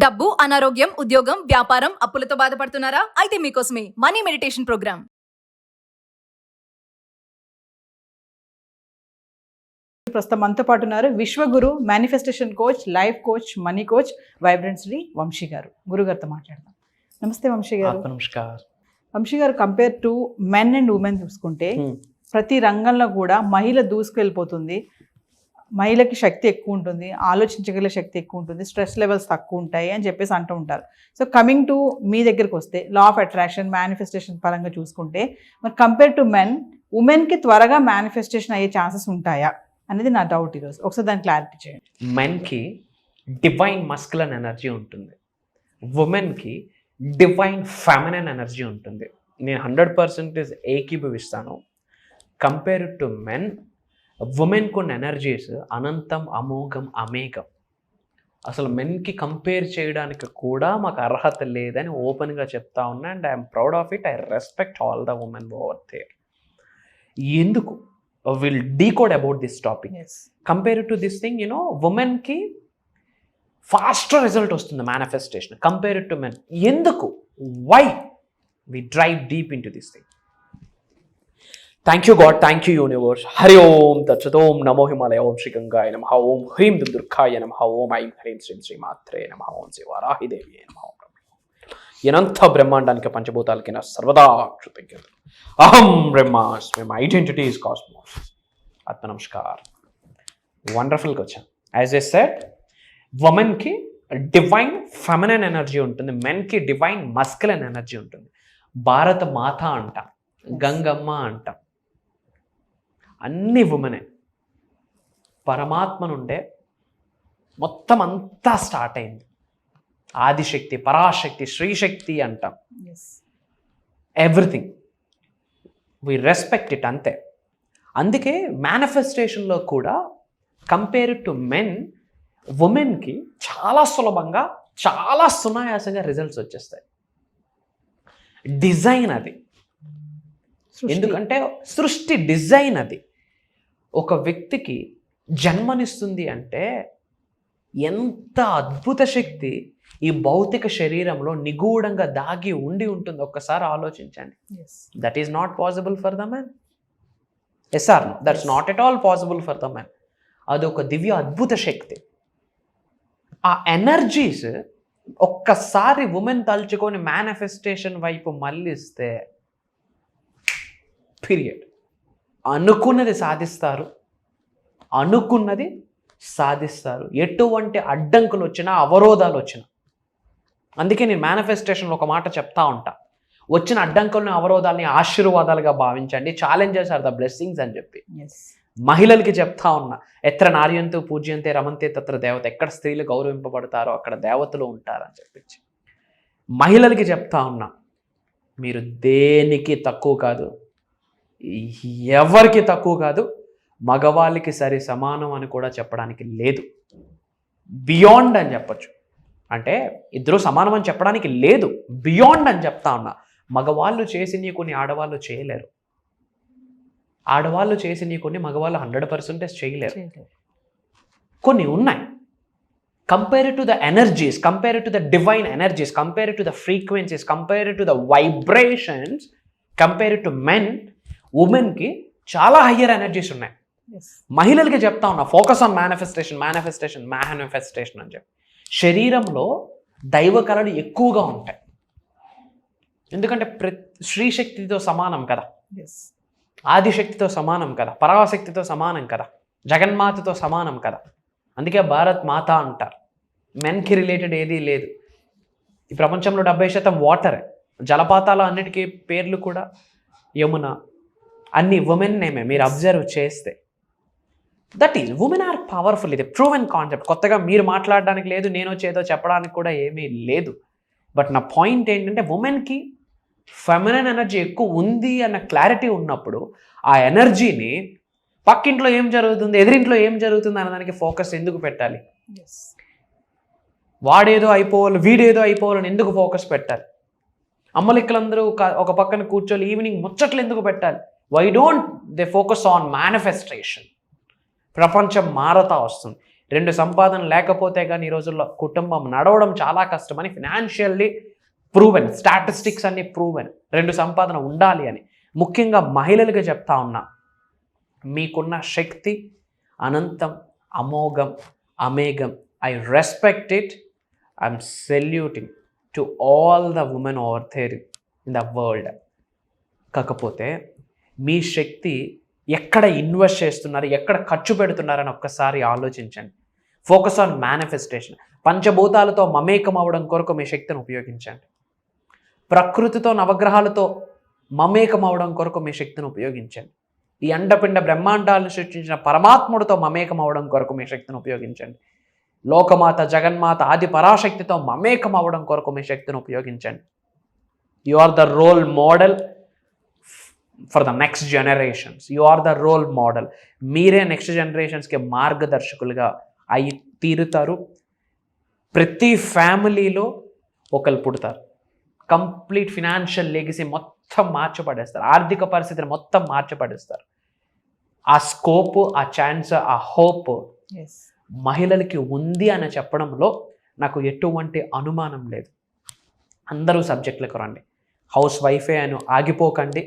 డబ్బు, అనారోగ్యం, ఉద్యోగం, వ్యాపారం, అప్పులతో బాధపడుతున్నారా? అయితే మీకోసమే మనీ మెడిటేషన్ ప్రోగ్రామ్. ప్రస్తుతం మనతో పాటు ఉన్నారు విశ్వగురు manifestation coach, life coach, money coach, vibrant Shri Vamshi garu. గురుగారితో మాట్లాడదాం. నమస్తే వంశీ గారు. నమస్కారం Vamshi garu, compare to men and women చూసుకుంటే ప్రతి రంగంలో కూడా మహిళ దూసుకెళ్ళిపోతుంది. మహిళకి శక్తి ఎక్కువ ఉంటుంది, ఆలోచించగల శక్తి ఎక్కువ ఉంటుంది, స్ట్రెస్ లెవెల్స్ తక్కువ ఉంటాయి అని చెప్పేసి అంటూ ఉంటారు. సో కమింగ్ టు మీ దగ్గరికి వస్తే లా ఆఫ్ అట్రాక్షన్, మేనిఫెస్టేషన్ పరంగా చూసుకుంటే మరి కంపేర్ టు మెన్, ఉమెన్కి త్వరగా మేనిఫెస్టేషన్ అయ్యే ఛాన్సెస్ ఉంటాయా అనేది నా డౌట్ ఈరోజు. ఒకసారి దాన్ని క్లారిటీ చేయండి. మెన్కి డివైన్ మస్కులన్ ఎనర్జీ ఉంటుంది, ఉమెన్కి డివైన్ ఫెమినైన్ ఎనర్జీ ఉంటుంది. నేను 100% ఏకీభవిస్తాను. కంపేర్ టు మెన్, ఉమెన్కు ఉన్న ఎనర్జీస్ అనంతం, అమోఘం, అమేఘం. అసలు మెన్కి కంపేర్ చేయడానికి కూడా మాకు అర్హత లేదని ఓపెన్గా చెప్తా ఉన్నా. And I'm proud of it. I respect all the women over there. ఎందుకు will decode about this topic. Compare to this thing, ఉమెన్కి ఫాస్టర్ రిజల్ట్ వస్తుంది మేనిఫెస్టేషన్ కంపేర్ టు మెన్. ఎందుకు? Why? We drive deep into this thing. Thank you God, thank you universe. Hari Om తత్సత్. ఓం నమో హిమాలయ. ఓం శ్రీ గంగాయ నమః. ఓం హ్రీం దుర్గాయ నమః. ఓం ఐం హ్రీం శ్రీం శ్రీమాత్రే నమః. ఓం శ్రీ వారాహిదేవి నమః. ఎనంత బ్రహ్మాండానికి పంచభూతాలకి నా సర్వదా కృతజ్ఞతలు. అహం బ్రహ్మాస్మి, మై ఐడెంటిటీ ఈజ్ కాస్మోస్. ఆత్మ నమస్కార్. వండర్ఫుల్గా వచ్చాను. యాజ్ ఎ సెట్, ఉమెన్కి డివైన్ ఫెమినైన్ ఎనర్జీ ఉంటుంది, మెన్కి డివైన్ మస్కులైన్ ఎనర్జీ ఉంటుంది. భారత మాత అంటాం, గంగమ్మ అంటాం, అన్ని ఉమెనే. పరమాత్మ నుండే మొత్తం అంతా స్టార్ట్ అయింది. ఆదిశక్తి, పరాశక్తి, శ్రీశక్తి అంటాం. ఎవ్రీథింగ్ వి రెస్పెక్ట్ ఇట్, అంతే. అందుకే మేనిఫెస్టేషన్లో కూడా కంపేర్ టు మెన్, ఉమెన్కి చాలా సులభంగా, చాలా సునాయాసంగా రిజల్ట్స్ వచ్చేస్తాయి. డిజైన్ అది. ఎందుకంటే సృష్టి డిజైన్ అది. ఒక వ్యక్తికి జన్మనిస్తుంది అంటే ఎంత అద్భుత శక్తి ఈ భౌతిక శరీరంలో నిగూఢంగా దాగి ఉండి ఉంటుంది. ఒక్కసారి ఆలోచించండి. That is not possible for the man. Yes or no? That's not at all possible for the man. అదొక దివ్య అద్భుత శక్తి. ఆ ఎనర్జీస్ ఒక్కసారి ఉమెన్ తలుచుకొని మేనిఫెస్టేషన్ వైపు మళ్ళిస్తే పీరియడ్, అనుకున్నది సాధిస్తారు, అనుకున్నది సాధిస్తారు. ఎటువంటి అడ్డంకులు వచ్చినా, అవరోధాలు వచ్చినా. అందుకే నేను మేనిఫెస్టేషన్లో ఒక మాట చెప్తా ఉంటా, వచ్చిన అడ్డంకులను, అవరోధాలని ఆశీర్వాదాలుగా భావించండి. ఛాలెంజెస్ ఆర్ ద బ్లెస్సింగ్స్ అని చెప్పి మహిళలకి చెప్తా ఉన్నా. ఎత్ర నార్యంతో పూజ్యంతే రమంతే తత్ర దేవత. ఎక్కడ స్త్రీలు గౌరవింపబడతారో అక్కడ దేవతలు ఉంటారని చెప్పించి మహిళలకి చెప్తా ఉన్నా, మీరు దేనికి తక్కువ కాదు, ఎవరికి తక్కువ కాదు, మగవాళ్ళకి సరి సమానం అని కూడా చెప్పడానికి లేదు. బియాండ్ అని చెప్పచ్చు. అంటే ఇద్దరు సమానం అని చెప్పడానికి లేదు, బియాండ్ అని చెప్తా ఉన్నా. మగవాళ్ళు చేసినవి కొన్ని ఆడవాళ్ళు చేయలేరు, ఆడవాళ్ళు చేసినవి కొన్ని మగవాళ్ళు 100% చేయలేరు. కొన్ని ఉన్నాయి. Compare to the energies, compare to the divine energies, compare to the frequencies, compare to the vibrations, compare to men, ఉమెన్కి చాలా హయ్యర్ ఎనర్జీస్ ఉన్నాయి. మహిళలకి చెప్తా ఉన్నా, focus on manifestation, manifestation, manifestation అని చెప్పి. శరీరంలో దైవ కళలు ఎక్కువగా ఉంటాయి. ఎందుకంటే శ్రీశక్తితో సమానం కదా, ఆదిశక్తితో సమానం కదా, పరాశక్తితో సమానం కదా, జగన్మాతతో సమానం కదా. అందుకే భారత్ మాత అంటారు. మెన్కి రిలేటెడ్ ఏదీ లేదు. ఈ ప్రపంచంలో 70% వాటరే. జలపాతాలు అన్నిటికీ పేర్లు కూడా యమున, అన్ని ఉమెన్ నేమే. మీరు అబ్జర్వ్ చేస్తే that is women are powerful. ఇది ప్రూవెన్ కాన్సెప్ట్. కొత్తగా మీరు మాట్లాడడానికి లేదు, నేను చేదో చెప్పడానికి కూడా ఏమీ లేదు. బట్ నా పాయింట్ ఏంటంటే, ఉమెన్కి ఫెమినైన్ ఎనర్జీ ఎక్కువ ఉంది అన్న క్లారిటీ ఉన్నప్పుడు ఆ ఎనర్జీని పక్కింట్లో ఏం జరుగుతుంది, ఎదురింట్లో ఏం జరుగుతుంది అన్నదానికి ఫోకస్ ఎందుకు పెట్టాలి? వాడేదో అయిపోవాలి, వీడేదో అయిపోవాలని ఎందుకు ఫోకస్ పెట్టాలి? అమ్మలిక్కలందరూ ఒక పక్కన కూర్చొని ఈవినింగ్ ముచ్చట్లు ఎందుకు పెట్టాలి? Why don't they focus on manifestation? ప్రపంచం మారతా వస్తుంది. 2 సంపాదన లేకపోతే కానీ ఈ రోజుల్లో కుటుంబం నడవడం చాలా కష్టమని ఫినాన్షియల్లీ ప్రూవెన్, స్టాటిస్టిక్స్ అన్ని ప్రూవెన్. 2 సంపాదన ఉండాలి అని. ముఖ్యంగా మహిళలుగా చెప్తా ఉన్నా, మీకున్న శక్తి అనంతం, అమోఘం, అమేఘం. I respect it. I'm saluting to all the women over there in the world. కాకపోతే మీ శక్తి ఎక్కడ ఇన్వెస్ట్ చేస్తున్నారు, ఎక్కడ ఖర్చు పెడుతున్నారని ఒక్కసారి ఆలోచించండి. Focus on manifestation. పంచభూతాలతో మమేకం అవ్వడం కొరకు మీ శక్తిని ఉపయోగించండి. ప్రకృతితో, నవగ్రహాలతో మమేకం అవ్వడం కొరకు మీ శక్తిని ఉపయోగించండి. ఈ అండపిండ బ్రహ్మాండాలను సృష్టించిన పరమాత్ముడితో మమేకం అవ్వడం కొరకు మీ శక్తిని ఉపయోగించండి. లోకమాత, జగన్మాత, ఆది పరాశక్తితో మమేకం అవ్వడం కొరకు మీ శక్తిని ఉపయోగించండి. You are the role model for the next generations. You are the role model. మీరే నెక్స్ట్ జనరేషన్స్కి మార్గదర్శకులుగా అయి తీరుతారు. ప్రతి ఫ్యామిలీలో ఒకరు పుడతారు. కంప్లీట్ ఫినాన్షియల్ లెగసీ మొత్తం మార్చపడేస్తారు. ఆర్థిక పరిస్థితిని మొత్తం మార్చపడేస్తారు. ఆ స్కోప్, ఆ ఛాన్స్, ఆ హోప్ మహిళలకి ఉంది అని చెప్పడంలో నాకు ఎటువంటి అనుమానం లేదు. అందరూ సబ్జెక్టులకు రండి. హౌస్ వైఫే అని ఆగిపోకండి.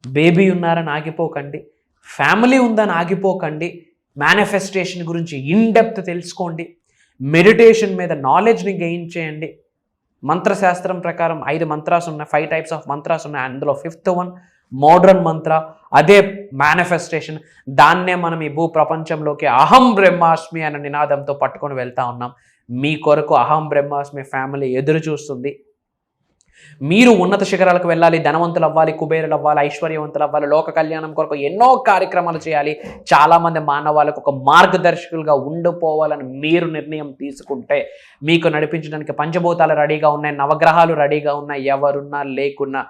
బేబీ ఉన్నారని ఆగిపోకండి. ఫ్యామిలీ ఉందని ఆగిపోకండి. మేనిఫెస్టేషన్ గురించి ఇన్ డెప్త్ తెలుసుకోండి. మెడిటేషన్ మీద నాలెడ్జ్ని గెయిన్ చేయండి. మంత్రశాస్త్రం ప్రకారం 5 మంత్రాస్ ఉన్నాయి, 5 టైప్స్ ఆఫ్ మంత్రాస్ ఉన్నాయి. అందులో 5th వన్ మోడ్రన్ మంత్ర. అదే మేనిఫెస్టేషన్. దాన్నే మనం ఈ భూ ప్రపంచంలోకి అహం బ్రహ్మాస్మి అనే నినాదంతో పట్టుకొని వెళ్తా ఉన్నాం. మీ కొరకు అహం బ్రహ్మాస్మి ఫ్యామిలీ ఎదురు చూస్తుంది. మీరు ఉన్నత శిఖరాలకు వెళ్ళాలి, ధనవంతులు అవ్వాలి, కుబేరులు అవ్వాలి, ఐశ్వర్యవంతులు అవ్వాలి, లోక కళ్యాణం కొరకు ఎన్నో కార్యక్రమాలు చేయాలి. చాలామంది మానవాళ్ళకు ఒక మార్గదర్శకులుగా ఉండిపోవాలని మీరు నిర్ణయం తీసుకుంటే మీకు నడిపించడానికి పంచభూతాలు రెడీగా ఉన్నాయి, నవగ్రహాలు రెడీగా ఉన్నాయి. ఎవరున్నా లేకున్నా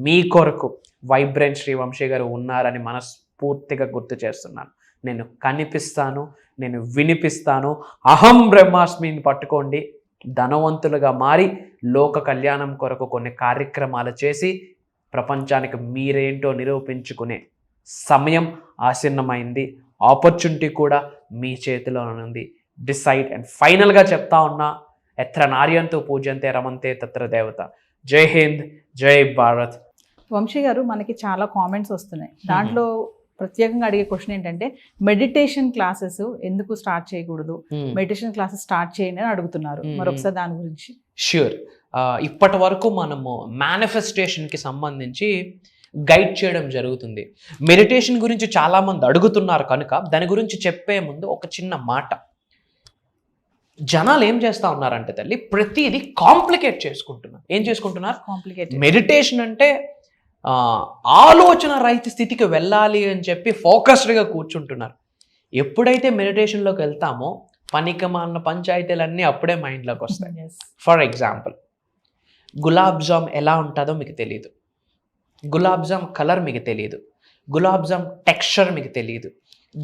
మీ కొరకు వైబ్రెంట్ శ్రీవంశీ గారు ఉన్నారని మనస్ఫూర్తిగా గుర్తు చేస్తున్నాను. నేను కనిపిస్తాను, నేను వినిపిస్తాను. అహం బ్రహ్మాస్మిని పట్టుకోండి. ధనవంతులుగా మారి లోక కళ్యాణం కొరకు కొన్ని కార్యక్రమాలు చేసి ప్రపంచానికి మీరేంటో నిరూపించుకునే సమయం ఆసన్నమైంది. ఆపర్చునిటీ కూడా మీ చేతిలో ఉంది. డిసైడ్. అండ్ ఫైనల్గా చెప్తా ఉన్నా, ఎత్ర నార్యంతో పూజ్యంతే రమంతే తత్ర దేవత. జై హింద్, జై భారత్. వంశీ గారు, మనకి చాలా కామెంట్స్ వస్తున్నాయి. దాంట్లో ప్రత్యేకంగా అడిగే క్వశ్చన్ ఏంటంటే, మెడిటేషన్ క్లాసెస్ ఎందుకు స్టార్ట్ చేయకూడదు, మెడిటేషన్ క్లాసెస్ స్టార్ట్ చేయండి అని అడుగుతున్నారు. మరొకసారి దాని గురించి. ష్యూర్. ఇప్పటి వరకు మనము మేనిఫెస్టేషన్కి సంబంధించి గైడ్ చేయడం జరుగుతుంది. మెడిటేషన్ గురించి చాలామంది అడుగుతున్నారు కనుక దాని గురించి చెప్పే ముందు ఒక చిన్న మాట. జనాలు ఏం చేస్తూ ఉన్నారంటే తల్లి, ప్రతిదీ కాంప్లికేట్ చేసుకుంటున్నారు. ఏం చేసుకుంటున్నారు? కాంప్లికేటెడ్. మెడిటేషన్ అంటే ఆలోచన రహిత స్థితికి వెళ్ళాలి అని చెప్పి ఫోకస్డ్గా కూర్చుంటున్నారు. ఎప్పుడైతే మెడిటేషన్లోకి వెళ్తామో పనికిమాలిన పంచాయతీలన్నీ అప్పుడే మైండ్లోకి వస్తాయి. ఫర్ ఎగ్జాంపుల్, గులాబ్ జామ్ ఎలా ఉంటుందో మీకు తెలియదు, గులాబ్ జామ్ కలర్ మీకు తెలియదు, గులాబ్ జామ్ టెక్స్చర్ మీకు తెలియదు,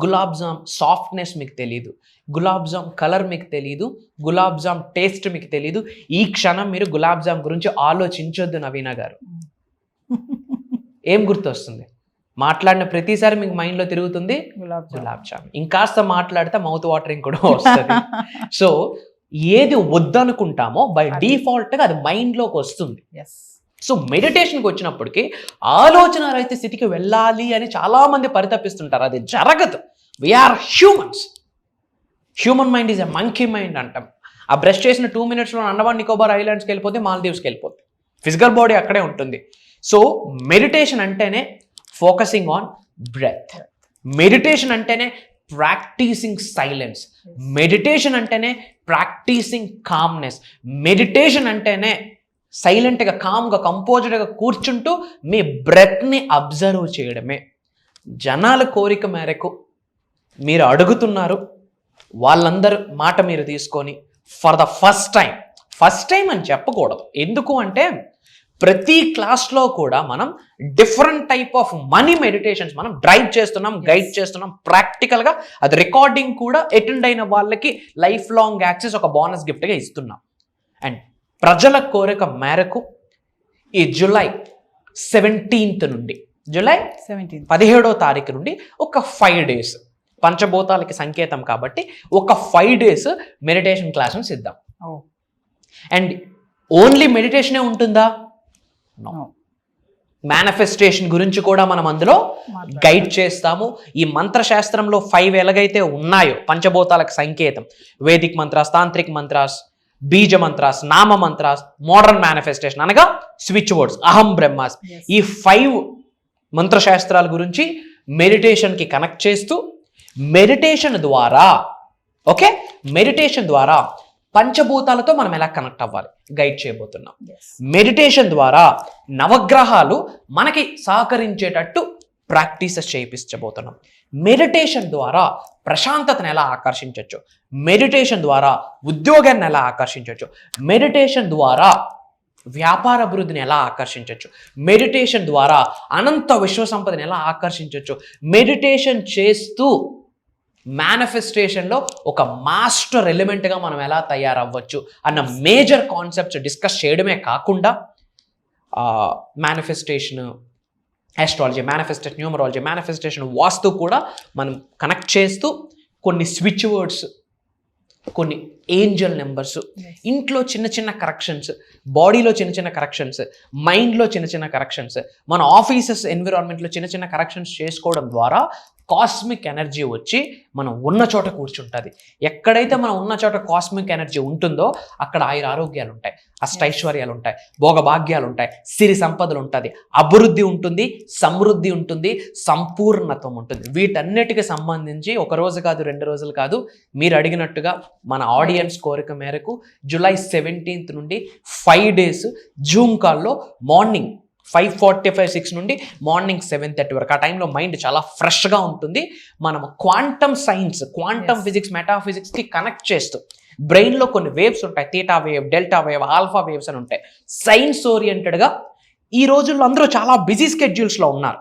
గులాబ్ జామ్ సాఫ్ట్నెస్ మీకు తెలియదు, గులాబ్ జామ్ కలర్ మీకు తెలియదు, గులాబ్ జామ్ టేస్ట్ మీకు తెలియదు. ఈ క్షణం మీరు గులాబ్ జామ్ గురించి ఆలోచించొద్దు నవీన గారు. ఏం గుర్తొస్తుంది? మాట్లాడిన ప్రతిసారి మీకు మైండ్లో తిరుగుతుంది గులాబ్ జామ్. ఇంకాస్త మాట్లాడితే మౌత్ వాటరింగ్ కూడా వస్తుంది. సో ఏది వద్దనుకుంటామో బై డిఫాల్ట్గా అది మైండ్లోకి వస్తుంది. సో మెడిటేషన్కి వచ్చినప్పటికీ ఆలోచన రహిత స్థితికి వెళ్ళాలి అని చాలామంది పరితపిస్తుంటారు. అది జరగదు. We are humans. Human mind is a monkey mind అంటాం. ఆ బ్రష్ చేసిన 2 minutesలో అండమాన్ నికోబార్ ఐలాండ్స్కి వెళ్ళిపోతే, మాల్దీవ్స్కి వెళ్ళిపోతే, ఫిజికల్ బాడీ అక్కడే ఉంటుంది. సో మెడిటేషన్ అంటేనే ఫోకసింగ్ ఆన్ బ్రెత్. మెడిటేషన్ అంటేనే ప్రాక్టీసింగ్ సైలెన్స్. మెడిటేషన్ అంటేనే ప్రాక్టీసింగ్ కామ్నెస్. మెడిటేషన్ అంటేనే సైలెంట్గా, కామ్గా, కంపోజ్డ్గా కూర్చుంటూ మీ బ్రెత్ని అబ్జర్వ్ చేయడమే. జనాల కోరిక మేరకు మీరు అడుగుతున్నారు. వాళ్ళందరూ మాట మీరు తీసుకొని ఫర్ ద ఫస్ట్ టైం అని చెప్పకూడదు. ఎందుకు అంటే ప్రతి క్లాస్లో కూడా మనం different type of money meditations మనం డ్రైవ్ చేస్తున్నాం, గైడ్ చేస్తున్నాం. ప్రాక్టికల్గా అది రికార్డింగ్ కూడా అటెండ్ అయిన వాళ్ళకి లైఫ్ లాంగ్ యాక్సెస్ ఒక బోనస్ గిఫ్ట్గా ఇస్తున్నాం. అండ్ ప్రజల కోరిక మేరకు ఈ జూలై 17th నుండి, జూలై 17వ తారీఖు నుండి ఒక 5 days పంచభూతాలకి సంకేతం కాబట్టి ఒక 5 days మెడిటేషన్ క్లాసెస్ ఇద్దాం. ఓ అండ్ ఓన్లీ మెడిటేషనే ఉంటుందా? No. మేనిఫెస్టేషన్ గురించి కూడా మనం అందులో గైడ్ చేస్తాము. ఈ మంత్రశాస్త్రంలో 5 ఎలాగైతే ఉన్నాయో పంచభూతాలకు సంకేతం, వేదిక్ మంత్రాస్, తాంత్రిక్ మంత్రాస్, బీజ మంత్రాస్, నామ మంత్రాస్, మోడర్న్ మేనిఫెస్టేషన్ అనగా స్విచ్ వర్డ్స్, అహం బ్రహ్మాస్, Yes. ఈ 5 మంత్రశాస్త్రాల గురించి మెడిటేషన్కి కనెక్ట్ చేస్తూ మెడిటేషన్ ద్వారా మెడిటేషన్ ద్వారా పంచభూతాలతో మనం ఎలా కనెక్ట్ అవ్వాలి గైడ్ చేయబోతున్నాం. Yes. మెడిటేషన్ ద్వారా నవగ్రహాలు మనకి సహకరించేటట్టు ప్రాక్టీసెస్ చేయించబోతున్నాం. మెడిటేషన్ ద్వారా ప్రశాంతతను ఎలా ఆకర్షించవచ్చు, మెడిటేషన్ ద్వారా ఉద్యోగాన్ని ఎలా ఆకర్షించవచ్చు, మెడిటేషన్ ద్వారా వ్యాపార అభివృద్ధిని ఎలా ఆకర్షించవచ్చు, మెడిటేషన్ ద్వారా అనంత విశ్వ సంపదని ఎలా ఆకర్షించవచ్చు, మెడిటేషన్ చేస్తూ మేనిఫెస్టేషన్లో ఒక మాస్టర్ ఎలిమెంట్గా మనం ఎలా తయారవ్వచ్చు అన్న మేజర్ కాన్సెప్ట్స్ డిస్కస్ చేయడమే కాకుండా manifestation, astrology, manifestation, numerology, manifestation, vastu కూడా మనం కనెక్ట్ చేస్తూ కొన్ని స్విచ్ వర్డ్స్, కొన్ని ఏంజల్ నెంబర్స్, ఇంట్లో చిన్న చిన్న కరెక్షన్స్, బాడీలో చిన్న చిన్న కరెక్షన్స్, మైండ్లో చిన్న చిన్న కరెక్షన్స్, మన ఆఫీసెస్ ఎన్విరాన్మెంట్లో చిన్న చిన్న కరెక్షన్స్ చేసుకోవడం ద్వారా కాస్మిక్ ఎనర్జీ వచ్చి మనం ఉన్న చోట కూర్చుంటుంది. ఎక్కడైతే మనం ఉన్న చోట కాస్మిక్ ఎనర్జీ ఉంటుందో అక్కడ ఆయుర ఆరోగ్యాలు ఉంటాయి, అష్టైశ్వర్యాలు ఉంటాయి, భోగభాగ్యాలు ఉంటాయి, సిరి సంపదలు ఉంటుంది, అభివృద్ధి ఉంటుంది, సమృద్ధి ఉంటుంది, సంపూర్ణత్వం ఉంటుంది. వీటన్నిటికి సంబంధించి ఒక రోజు కాదు, 2 రోజులు కాదు, మీరు అడిగినట్టుగా మన ఆడియన్స్ కోరిక మేరకు జూలై 17th నుండి 5 days జూమ్ కాల్లో మార్నింగ్ 5:45, 6 నుండి మార్నింగ్ 7:30 వరకు. ఆ టైంలో మైండ్ చాలా ఫ్రెష్గా ఉంటుంది. మనం క్వాంటమ్ సైన్స్, క్వాంటమ్ ఫిజిక్స్, మెటాఫిజిక్స్కి కనెక్ట్ చేస్తూ బ్రెయిన్లో కొన్ని వేవ్స్ ఉంటాయి, theta wave, delta wave, alpha waves అని ఉంటాయి. సైన్స్ ఓరియంటెడ్గా ఈ రోజుల్లో అందరూ చాలా బిజీ స్కెడ్యూల్స్లో ఉన్నారు,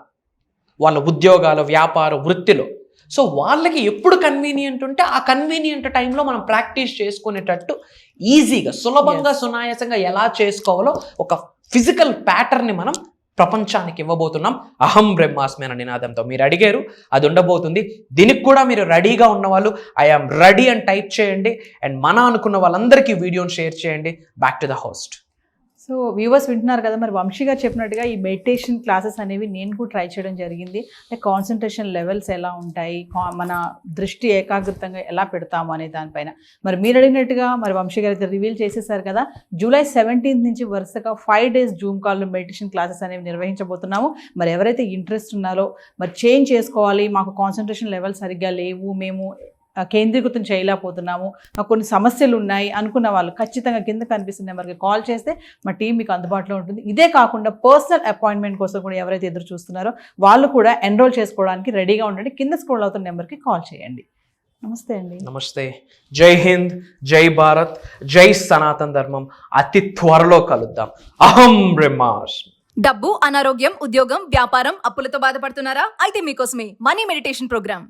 వాళ్ళ ఉద్యోగాలు, వ్యాపార వృత్తిలో. సో వాళ్ళకి ఎప్పుడు కన్వీనియంట్ ఉంటే ఆ కన్వీనియంట్ టైంలో మనం ప్రాక్టీస్ చేసుకునేటట్టు ఈజీగా, సులభంగా, సునాయాసంగా ఎలా చేసుకోవాలో ఒక ఫిజికల్ ప్యాటర్న్ని మనం ప్రపంచానికి ఇవ్వబోతున్నాం అహం బ్రహ్మాస్మి అనే నినాదంతో. మీరు అడిగారు, అది ఉండబోతుంది. దీనికి కూడా మీరు రెడీగా ఉన్నవాళ్ళు ఐఆమ్ రెడీ అని టైప్ చేయండి. అండ్ మన అనుకున్న వాళ్ళందరికీ వీడియోని షేర్ చేయండి. Back to the host. So viewers వింటున్నారు కదా, మరి వంశీ గారు చెప్పినట్టుగా ఈ మెడిటేషన్ క్లాసెస్ అనేవి నేను కూడా ట్రై చేయడం జరిగింది. అంటే కాన్సన్ట్రేషన్ లెవెల్స్ ఎలా ఉంటాయి, మన దృష్టి ఏకాగ్రతంగా ఎలా పెడతాము అనే దానిపైన మరి మీరు అడిగినట్టుగా మరి వంశీ గారు అయితే రివీల్ చేసేసారు కదా. జూలై 17th నుంచి వరుసగా 5 days జూమ్ కాల్లో మెడిటేషన్ క్లాసెస్ అనేవి నిర్వహించబోతున్నాము. మరి ఎవరైతే ఇంట్రెస్ట్ ఉన్నారో, మరి చేంజ్ చేసుకోవాలి, మాకు కాన్సన్ట్రేషన్ లెవెల్ సరిగ్గా లేవు, మేము కేంద్రీకృతం చేయలేకపోతున్నాము, నాకు కొన్ని సమస్యలు ఉన్నాయి అనుకున్న వాళ్ళు ఖచ్చితంగా కింద కనిపిస్తున్న నెంబర్కి కాల్ చేస్తే మా టీం మీకు అందుబాటులో ఉంటుంది. ఇదే కాకుండా పర్సనల్ అపాయింట్మెంట్ కోసం కూడా ఎవరైతే ఎదురు చూస్తున్నారో వాళ్ళు కూడా ఎన్రోల్ చేసుకోవడానికి రెడీగా ఉండండి. కింద స్క్రోల్ అవుతున్న నెంబర్కి కాల్ చేయండి. నమస్తే అండి. నమస్తే. జై హింద్, జై భారత్, జై సనాతన ధర్మం. అతి త్వరలో కలుద్దాం. అహం బ్రహ్మాస్మి. డబ్బు, అనారోగ్యం, ఉద్యోగం, వ్యాపారం, అప్పులతో బాధపడుతున్నారా? అయితే మీకోసమే మనీ మెడిటేషన్ ప్రోగ్రామ్.